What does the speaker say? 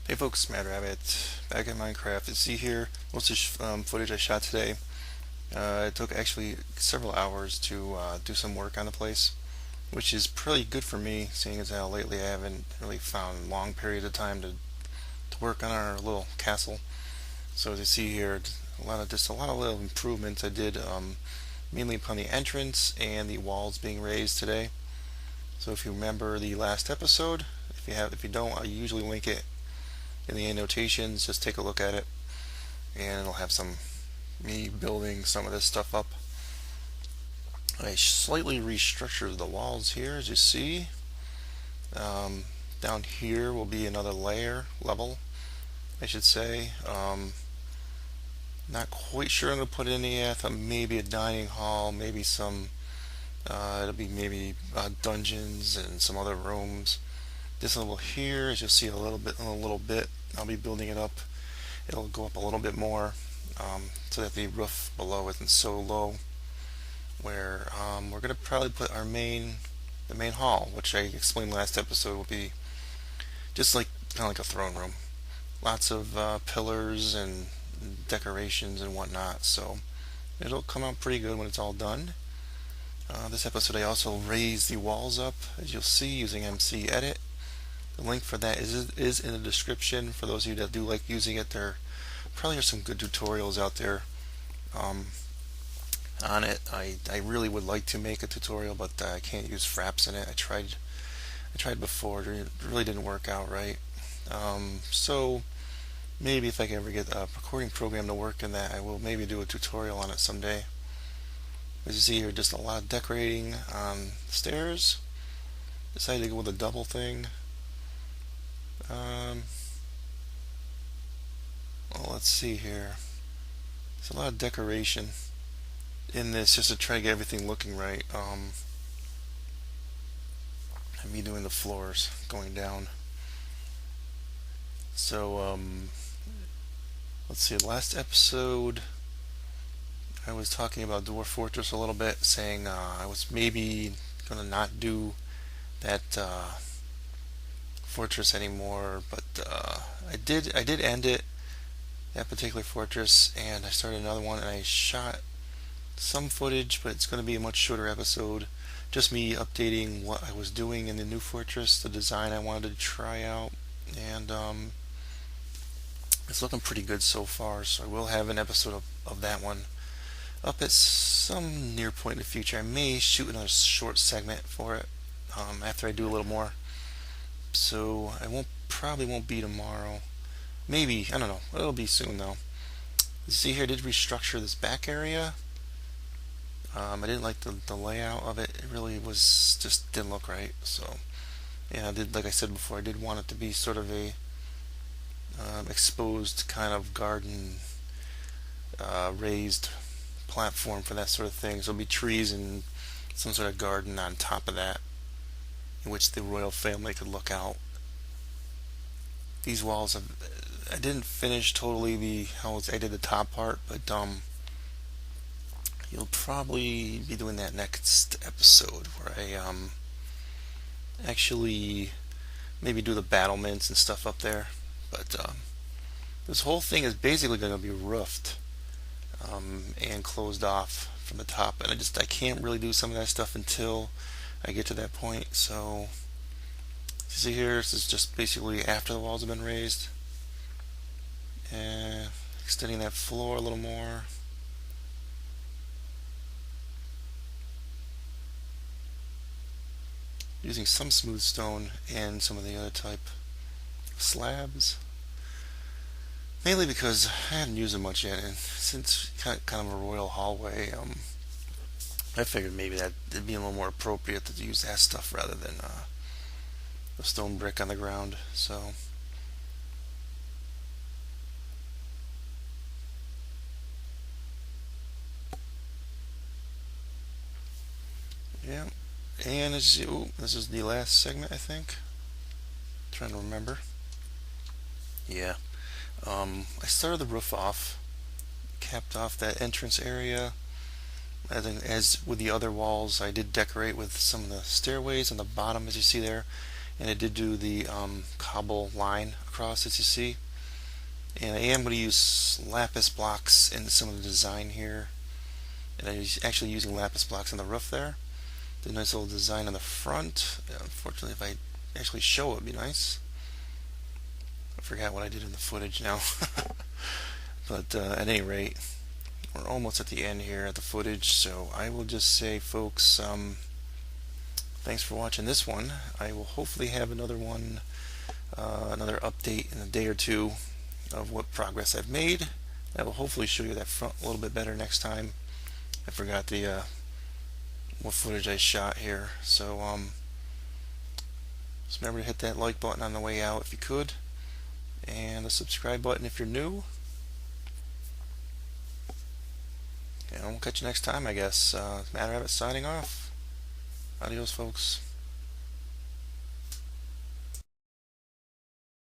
Hey folks, Mad Rabbit, back in Minecraft. You see here, most of the footage I shot today. It took actually several hours to do some work on the place, which is pretty good for me, seeing as how lately I haven't really found long periods of time to work on our little castle. So as you see here, a lot of little improvements I did, mainly upon the entrance and the walls being raised today. So if you remember the last episode, if you don't, I usually link it in the annotations. Just take a look at it, and it'll have me building some of this stuff up. I slightly restructured the walls here, as you see. Down here will be another level, I should say. Not quite sure I'm going to put in yet. Maybe a dining hall, maybe it'll be maybe dungeons and some other rooms. This level here, as you'll see a little bit, I'll be building it up. It'll go up a little bit more, so that the roof below isn't so low. Where we're gonna probably put the main hall, which I explained last episode, will be just like kind of like a throne room. Lots of pillars and decorations and whatnot. So it'll come out pretty good when it's all done. This episode I also raised the walls up, as you'll see, using MCEdit. The link for that is in the description. For those of you that do like using it, there probably are some good tutorials out there on it. I really would like to make a tutorial, but I can't use fraps in it. I tried before. It really didn't work out right. So maybe if I can ever get a recording program to work in that, I will maybe do a tutorial on it someday. As you see here, just a lot of decorating on the stairs. Decided to go with a double thing. Well, let's see here. There's a lot of decoration in this just to try to get everything looking right. And me doing the floors going down. So, let's see. Last episode, I was talking about Dwarf Fortress a little bit, saying I was maybe gonna not do that fortress anymore, but I did end it, that particular fortress, and I started another one, and I shot some footage, but it's going to be a much shorter episode, just me updating what I was doing in the new fortress, the design I wanted to try out, and it's looking pretty good so far. So I will have an episode of that one up at some near point in the future. I may shoot another short segment for it after I do a little more. So probably won't be tomorrow. Maybe, I don't know. It'll be soon though. You see here, I did restructure this back area. I didn't like the layout of it. It really just didn't look right. So yeah, like I said before, I did want it to be sort of a exposed kind of garden, raised platform for that sort of thing. So there'll be trees and some sort of garden on top of that, in which the royal family could look out. These walls, I didn't finish totally how I did the top part, but you'll probably be doing that next episode, where I actually maybe do the battlements and stuff up there. But this whole thing is basically going to be roofed and closed off from the top, and I can't really do some of that stuff until I get to that point. So you see here, this is just basically after the walls have been raised, and extending that floor a little more. Using some smooth stone and some of the other type slabs, mainly because I hadn't used them much yet, and since kind of a royal hallway, I figured maybe that it'd be a little more appropriate to use that stuff rather than the stone brick on the ground. So yeah, and this is the last segment, I think. Trying to remember. Yeah, I started the roof off, capped off that entrance area. As with the other walls, I did decorate with some of the stairways on the bottom, as you see there, and it did do the cobble line across, as you see. And I am going to use lapis blocks in some of the design here, and I'm actually using lapis blocks on the roof there. The nice little design on the front. Unfortunately, if I actually show it, would be nice. I forgot what I did in the footage now. But at any rate, we're almost at the end here at the footage, so I will just say, folks, thanks for watching this one. I will hopefully have another one, another update in a day or two of what progress I've made. I will hopefully show you that front a little bit better next time. I forgot the what footage I shot here, so just remember to hit that like button on the way out if you could, and the subscribe button if you're new. And we'll catch you next time, I guess. Matter of it signing off. Adios, folks.